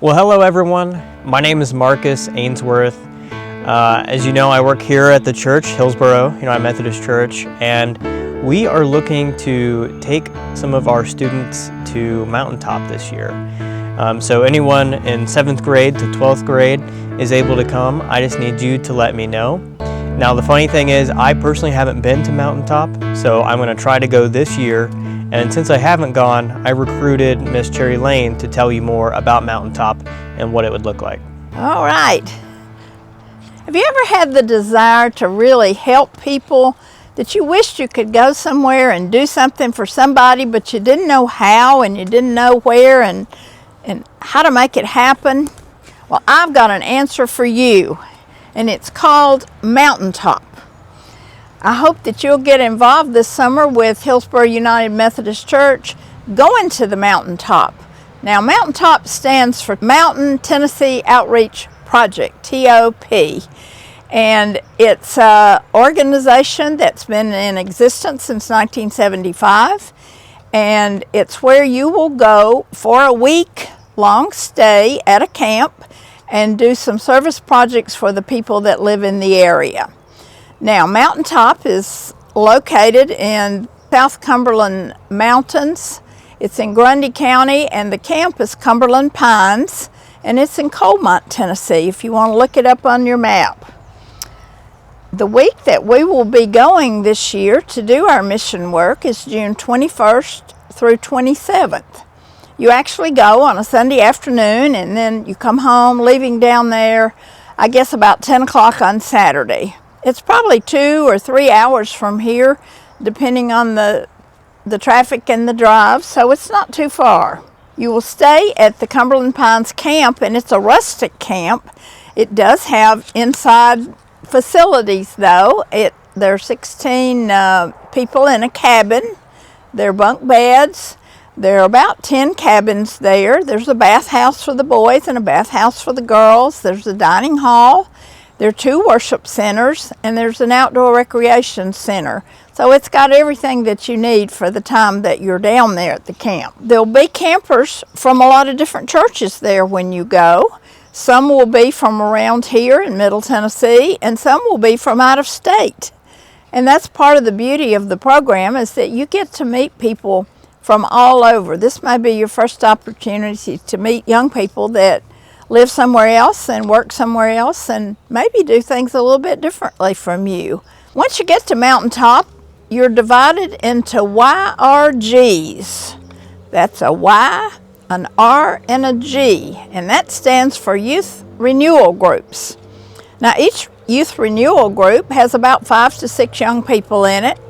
Well, hello everyone. My name is Marcus Ainsworth. As you know, I work here at the church, Hillsboro United Methodist Church, and we are looking to take some of our students to Mountaintop this year. So anyone in 7th grade to 12th grade is able to come. I just need you to let me know. Now, the funny thing is, I personally haven't been to Mountaintop, so I'm going to try to go this year. And since I haven't gone, I recruited Miss Cherry Lane to tell you more about Mountaintop and what it would look like. All right. Have you ever had the desire to really help people, that you wished you could go somewhere and do something for somebody, but you didn't know how and you didn't know where and how to make it happen? Well, I've got an answer for you, and it's called Mountaintop. I hope that you'll get involved this summer with Hillsboro United Methodist Church going to the Mountaintop. Now, Mountaintop stands for Mountain Tennessee Outreach Project, T.O.P. And it's an organization that's been in existence since 1975. And it's where you will go for a week-long stay at a camp and do some service projects for the people that live in the area. Now, Mountaintop is located in South Cumberland Mountains. It's in Grundy County, and the camp is Cumberland Pines, and it's in Coalmont, Tennessee, if you want to look it up on your map. The week that we will be going this year to do our mission work is June 21st through 27th. You actually go on a Sunday afternoon, and then you come home, leaving down there, I guess, about 10 o'clock on Saturday. It's probably 2 or 3 hours from here, depending on the traffic and the drive, so it's not too far. You will stay at the Cumberland Pines camp, and it's a rustic camp. It does have inside facilities, though. There are 16 people in a cabin. There are bunk beds. There are about 10 cabins there. There's a bathhouse for the boys and a bathhouse for the girls. There's a dining hall. There are 2 worship centers, and there's an outdoor recreation center. So it's got everything that you need for the time that you're down there at the camp. There'll be campers from a lot of different churches there when you go. Some will be from around here in Middle Tennessee, and some will be from out of state. And that's part of the beauty of the program, is that you get to meet people from all over. This may be your first opportunity to meet young people that live somewhere else and work somewhere else and maybe do things a little bit differently from you. Once you get to Mountaintop, you're divided into YRGs. That's a Y, an R, and a G, and that stands for Youth Renewal Groups. Now, each Youth Renewal Group has about 5 to 6 young people in it,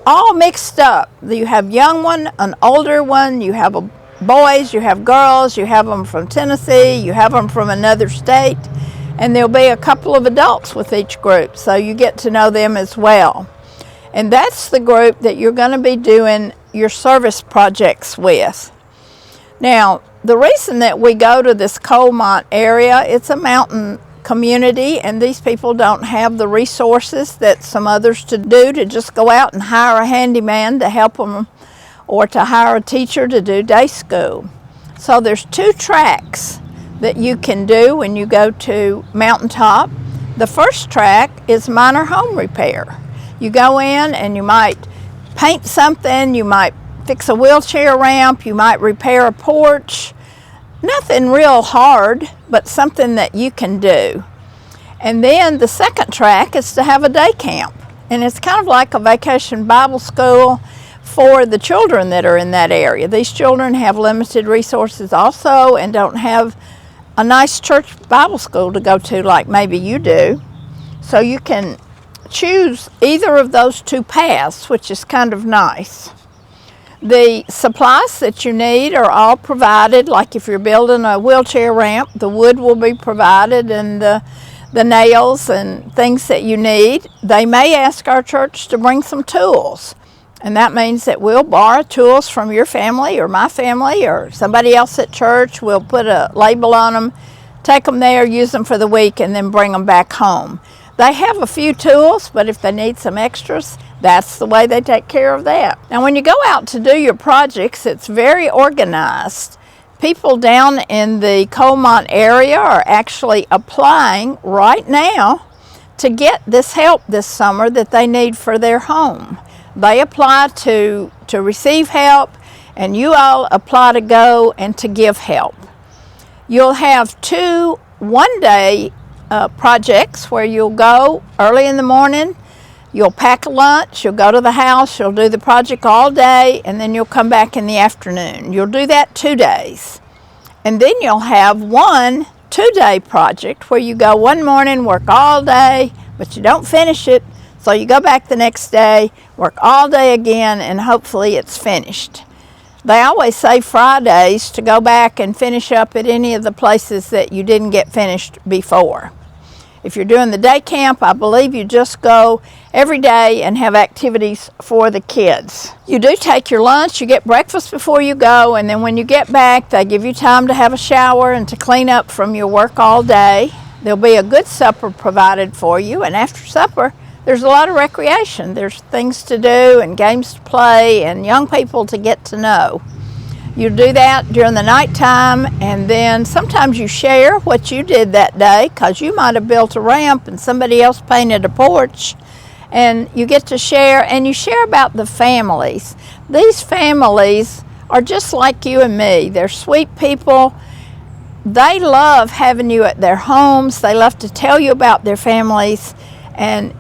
all mixed up. You have young one, an older one, you have boys, you have girls, you have them from Tennessee, you have them from another state, and there'll be a couple of adults with each group, so you get to know them as well. And that's the group that you're going to be doing your service projects with. Now, the reason that we go to this Coalmont area, it's a mountain community, and these people don't have the resources that some others to do, to just go out and hire a handyman to help them, or to hire a teacher to do day school. So there's 2 tracks that you can do when you go to Mountaintop. The first track is minor home repair. You go in and you might paint something, you might fix a wheelchair ramp, you might repair a porch. Nothing real hard, but something that you can do. And then the second track is to have a day camp. And it's kind of like a vacation Bible school for the children that are in that area. These children have limited resources also and don't have a nice church Bible school to go to like maybe you do. So you can choose either of those 2 paths, which is kind of nice. The supplies that you need are all provided. Like if you're building a wheelchair ramp, the wood will be provided, and the nails and things that you need. They may ask our church to bring some tools. And that means that we'll borrow tools from your family or my family or somebody else at church. We'll put a label on them, take them there, use them for the week, and then bring them back home. They have a few tools, but if they need some extras, that's the way they take care of that. Now, when you go out to do your projects, it's very organized. People down in the Coalmont area are actually applying right now to get this help this summer that they need for their home. They apply to receive help, and you all apply to go and to give help. You'll have 2 one-day projects where you'll go early in the morning, you'll pack a lunch, you'll go to the house, you'll do the project all day, and then you'll come back in the afternoon. You'll do that 2 days. And then you'll have 1 2-day project where you go one morning, work all day, but you don't finish it. So you go back the next day, work all day again, and hopefully it's finished. They always say Fridays to go back and finish up at any of the places that you didn't get finished before. If you're doing the day camp, I believe you just go every day and have activities for the kids. You do take your lunch, you get breakfast before you go, and then when you get back, they give you time to have a shower and to clean up from your work all day. There'll be a good supper provided for you, and after supper, there's a lot of recreation. There's things to do and games to play and young people to get to know. You do that during the nighttime, and then sometimes you share what you did that day, because you might have built a ramp and somebody else painted a porch, and you get to share, and you share about the families. These families are just like you and me. They're sweet people. They love having you at their homes. They love to tell you about their families, and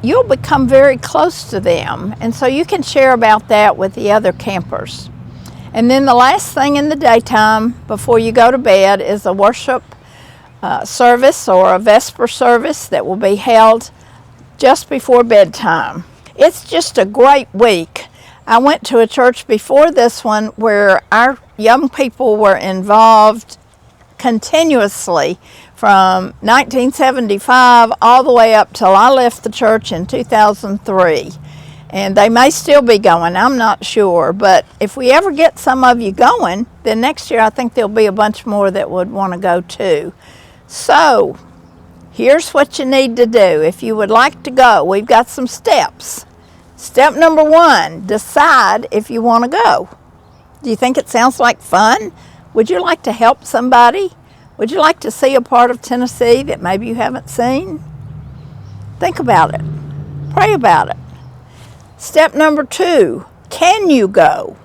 you'll become very close to them, and so you can share about that with the other campers. And then the last thing in the daytime before you go to bed is a worship service or a Vesper service that will be held just before bedtime. It's just a great week. I went to a church before this one where our young people were involved continuously from 1975 all the way up till I left the church in 2003. And they may still be going, I'm not sure. But if we ever get some of you going, then next year I think there'll be a bunch more that would want to go too. So here's what you need to do. If you would like to go, we've got some steps. Step number 1, decide if you want to go. Do you think it sounds like fun? Would you like to help somebody? Would you like to see a part of Tennessee that maybe you haven't seen? Think about it. Pray about it. Step number 2, can you go?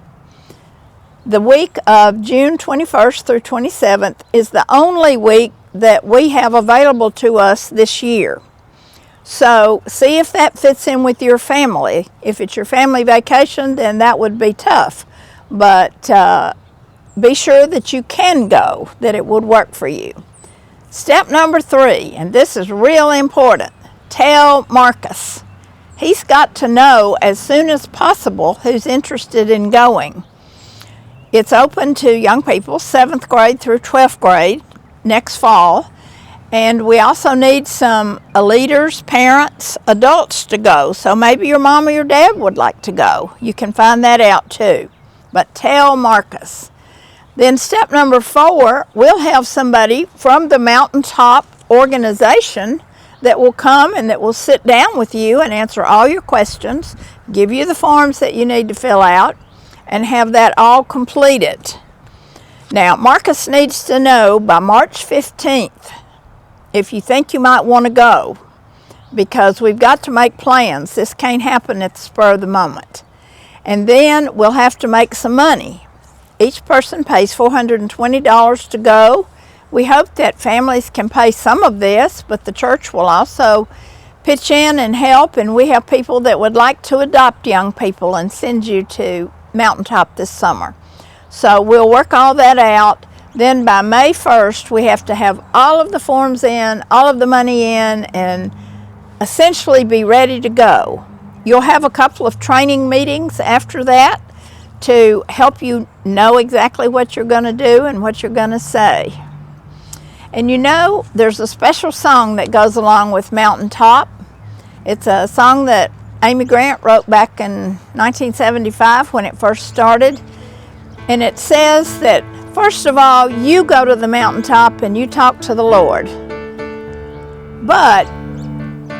The week of June 21st through 27th is the only week that we have available to us this year. So see if that fits in with your family. If it's your family vacation, then that would be tough. But be sure that you can go, that it would work for you. Step number 3, and this is real important, tell Marcus. He's got to know as soon as possible who's interested in going. It's open to young people, 7th grade through 12th grade, next fall. And we also need some leaders, parents, adults to go. So maybe your mom or your dad would like to go. You can find that out too. But tell Marcus. Then step number 4, we'll have somebody from the Mountaintop organization that will come and that will sit down with you and answer all your questions, give you the forms that you need to fill out, and have that all completed. Now, Marcus needs to know by March 15th if you think you might want to go, because we've got to make plans. This can't happen at the spur of the moment. And then we'll have to make some money. Each person pays $420 to go. We hope that families can pay some of this, but the church will also pitch in and help, and we have people that would like to adopt young people and send you to Mountaintop this summer. So we'll work all that out. Then by May 1st, we have to have all of the forms in, all of the money in, and essentially be ready to go. You'll have a couple of training meetings after that to help you know exactly what you're going to do and what you're going to say. And you know, there's a special song that goes along with Mountaintop. It's a song that Amy Grant wrote back in 1975 when it first started. And it says that, first of all, you go to the mountaintop and you talk to the Lord. But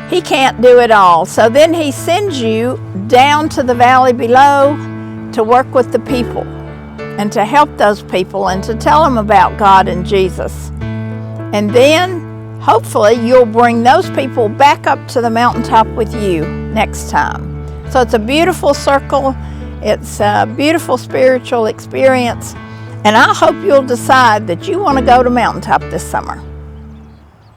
He can't do it all. So then He sends you down to the valley below to work with the people. and to help those people and to tell them about God and Jesus. And then hopefully you'll bring those people back up to the mountaintop with you next time. So it's a beautiful circle. It's a beautiful spiritual experience. And I hope you'll decide that you want to go to Mountaintop this summer.